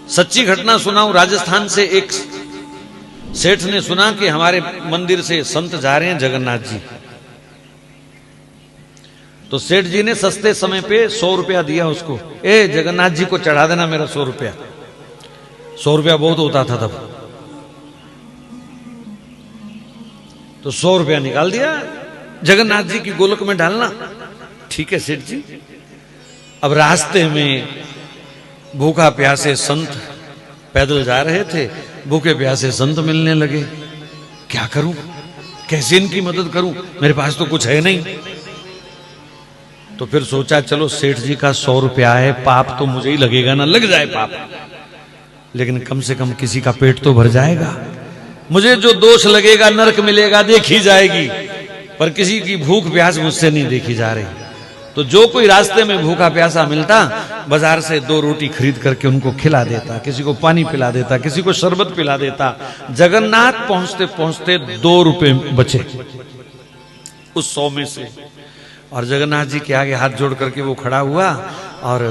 सच्ची घटना सुनाऊं। राजस्थान से एक सेठ ने सुना कि हमारे मंदिर से संत जा रहे हैं जगन्नाथ जी। तो सेठ जी ने सस्ते समय पे 100 रुपया दिया उसको। ए जगन्नाथ जी को चढ़ा देना मेरा 100 रुपया। 100 रुपया बहुत होता था तब। तो 100 रुपया निकाल दिया, जगन्नाथ जी की गोलक में डालना। ठीक है सेठ जी। अब रास्ते में भूखा प्यासे संत पैदल जा रहे थे, भूखे प्यासे संत मिलने लगे। क्या करूं, कैसे इनकी मदद करूं, मेरे पास तो कुछ है नहीं। तो फिर सोचा चलो सेठ जी का 100 रुपया है, पाप तो मुझे ही लगेगा ना, लग जाए पाप, लेकिन कम से कम किसी का पेट तो भर जाएगा। मुझे जो दोष लगेगा, नरक मिलेगा, देखी जाएगी, पर किसी की भूख प्यास मुझसे नहीं देखी जा रही। तो जो कोई रास्ते में भूखा प्यासा मिलता, बाजार से 2 रोटी खरीद करके उनको खिला देता, किसी को पानी पिला देता, किसी को शरबत पिला देता। जगन्नाथ पहुंचते पहुंचते 2 रुपए बचे उस 100 में से। और जगन्नाथ जी के आगे हाथ जोड़ करके वो खड़ा हुआ और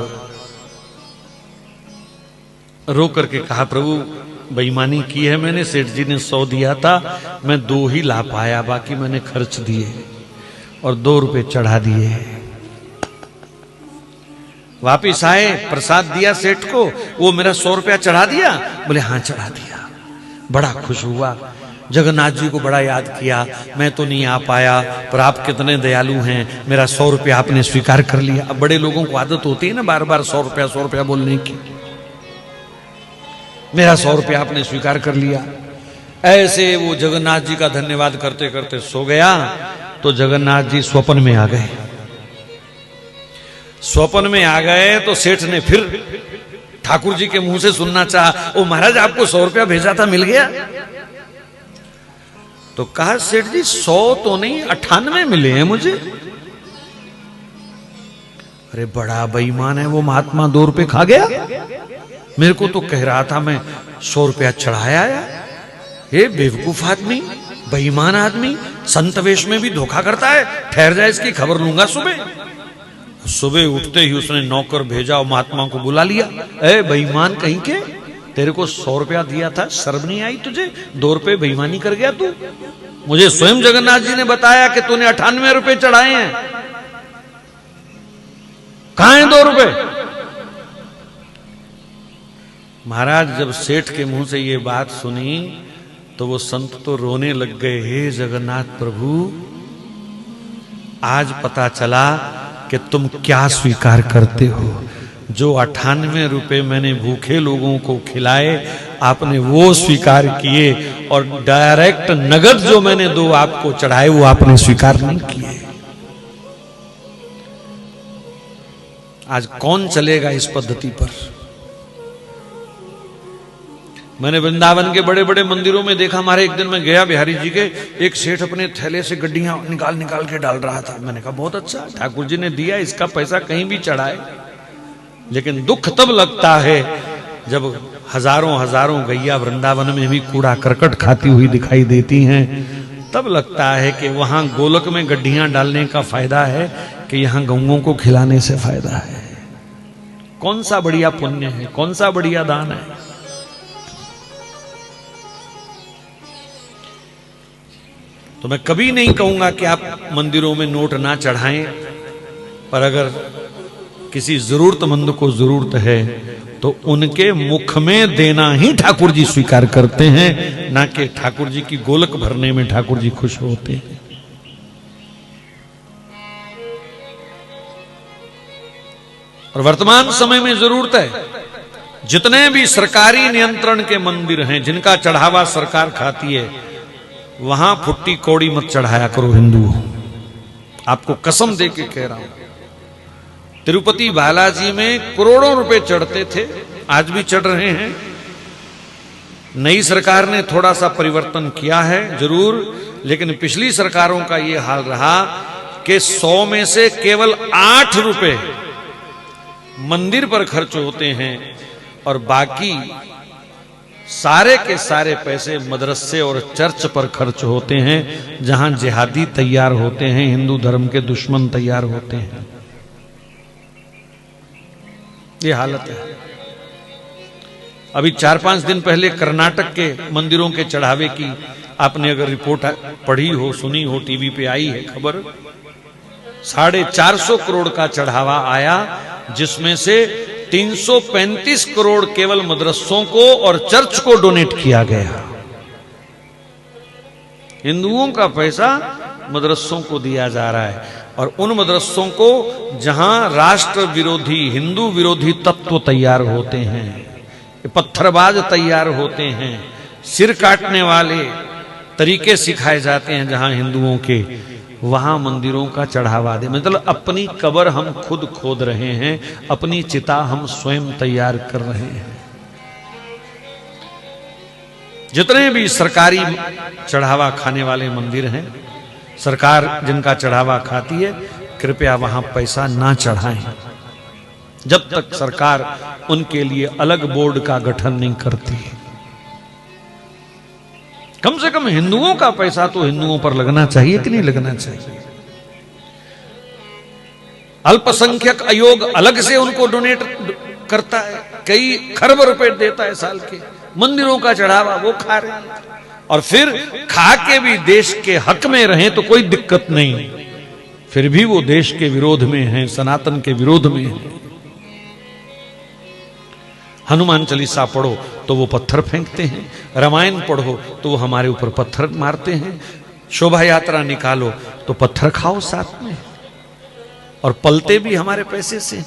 रो करके कहा, प्रभु बेईमानी की है मैंने, सेठ जी ने 100 दिया था, मैं 2 ही ला पाया, बाकी मैंने खर्च दिए और 2 रुपए चढ़ा दिए। वापिस आए, प्रसाद दिया सेठ को, वो मेरा 100 रुपया चढ़ा दिया? बोले हाँ चढ़ा दिया। बड़ा खुश हुआ, जगन्नाथ जी को बड़ा याद किया, मैं तो नहीं आ पाया, पर आप कितने दयालु हैं, मेरा 100 रुपया आपने स्वीकार कर लिया। अब बड़े लोगों को आदत होती है ना बार बार 100 रुपया बोलने की। मेरा 100 रुपया आपने स्वीकार कर लिया। ऐसे वो जगन्नाथ जी का धन्यवाद करते करते सो गया। तो जगन्नाथ जी स्वप्न में आ गए। स्वप्न में आ गए तो सेठ ने फिर ठाकुर जी के मुंह से सुनना चाहा, ओ महाराज आपको 100 रुपया भेजा था, मिल गया? तो कहा सेठ जी 100 तो नहीं 98 मिले हैं मुझे। अरे बड़ा बेईमान है वो महात्मा, 2 रुपए खा गया। मेरे को तो कह रहा था मैं 100 रुपया चढ़ाया है। ये बेवकूफ आदमी, बेईमान आदमी, संत वेश में भी धोखा करता है। ठहर जाए, इसकी खबर लूंगा सुबह। सुबह उठते ही उसने नौकर भेजा और महात्मा को बुला लिया। ए बेईमान कहीं के, तेरे को 100 रुपया दिया था, शर्म नहीं आई तुझे? 2 रुपए बेईमानी कर गया तू। मुझे स्वयं जगन्नाथ जी ने बताया कि तूने 98 रुपए चढ़ाए हैं। कहां है 2 रुपए? महाराज जब सेठ के मुंह से ये बात सुनी तो वो संत तो रोने लग गए। हे जगन्नाथ प्रभु, आज पता चला कि तुम क्या स्वीकार करते हो। जो 98 रुपए मैंने भूखे लोगों को खिलाए, आपने वो स्वीकार किए, और डायरेक्ट नगद जो मैंने 2 आपको चढ़ाए वो आपने स्वीकार नहीं किए। आज कौन चलेगा इस पद्धति पर? मैंने वृंदावन के बड़े बड़े मंदिरों में देखा। हमारे एक दिन मैं गया बिहारी जी के, एक सेठ अपने थैले से गड्डियां निकाल निकाल के डाल रहा था। मैंने कहा बहुत अच्छा, ठाकुर जी ने दिया, इसका पैसा कहीं भी चढ़ाए। लेकिन दुख तब लगता है जब हजारों हजारों गैया वृंदावन में भी कूड़ा करकट खाती हुई दिखाई देती हैं। तब लगता है कि वहां गोलक में गड्डियां डालने का फायदा है कि यहां गौओं को खिलाने से फायदा है। कौन सा बढ़िया पुण्य है, कौन सा बढ़िया दान है? तो मैं कभी नहीं कहूंगा कि आप मंदिरों में नोट ना चढ़ाएं, पर अगर किसी जरूरतमंद को जरूरत है तो उनके मुख में देना ही ठाकुर जी स्वीकार करते हैं, ना कि ठाकुर जी की गोलक भरने में ठाकुर जी खुश होते हैं। और वर्तमान समय में जरूरत है, जितने भी सरकारी नियंत्रण के मंदिर हैं जिनका चढ़ावा सरकार खाती है, वहां फुट्टी कौड़ी मत चढ़ाया करो हिंदू। आपको कसम दे के कह रहा हूं। तिरुपति बालाजी में करोड़ों रुपए चढ़ते थे, आज भी चढ़ रहे हैं। नई सरकार ने थोड़ा सा परिवर्तन किया है जरूर, लेकिन पिछली सरकारों का यह हाल रहा कि 100 में से केवल 8 रुपए मंदिर पर खर्च होते हैं और बाकी सारे के सारे पैसे मदरसे और चर्च पर खर्च होते हैं, जहां जिहादी तैयार होते हैं, हिंदू धर्म के दुश्मन तैयार होते हैं। ये हालत है। अभी 4-5 दिन पहले कर्नाटक के मंदिरों के चढ़ावे की आपने अगर रिपोर्ट पढ़ी हो, सुनी हो, टीवी पे आई है खबर, 450 करोड़ का चढ़ावा आया, जिसमें से 335 करोड़ केवल मदरसों को और चर्च को डोनेट किया गया। हिंदुओं का पैसा मदरसों को दिया जा रहा है, और उन मदरसों को जहां राष्ट्र विरोधी, हिंदू विरोधी तत्व तैयार होते हैं, पत्थरबाज तैयार होते हैं, सिर काटने वाले तरीके सिखाए जाते हैं जहां हिंदुओं के, वहां मंदिरों का चढ़ावा दे। मतलब अपनी कब्र हम खुद खोद रहे हैं, अपनी चिता हम स्वयं तैयार कर रहे हैं। जितने भी सरकारी चढ़ावा खाने वाले मंदिर हैं, सरकार जिनका चढ़ावा खाती है, कृपया वहां पैसा ना चढ़ाएं जब तक सरकार उनके लिए अलग बोर्ड का गठन नहीं करती। कम से कम हिंदुओं का पैसा तो हिंदुओं पर लगना चाहिए कि नहीं लगना चाहिए। अल्पसंख्यक आयोग अलग से उनको डोनेट करता है, कई खरब रुपए देता है साल के, मंदिरों का चढ़ावा वो खा रहे हैं, और फिर खा के भी देश के हक में रहें तो कोई दिक्कत नहीं, फिर भी वो देश के विरोध में हैं, सनातन के विरोध में हैं। हनुमान चालीसा पढ़ो तो वो पत्थर फेंकते हैं, रामायण पढ़ो तो वो हमारे ऊपर पत्थर मारते हैं, शोभा यात्रा निकालो तो पत्थर खाओ साथ में, और पलते भी हमारे पैसे से।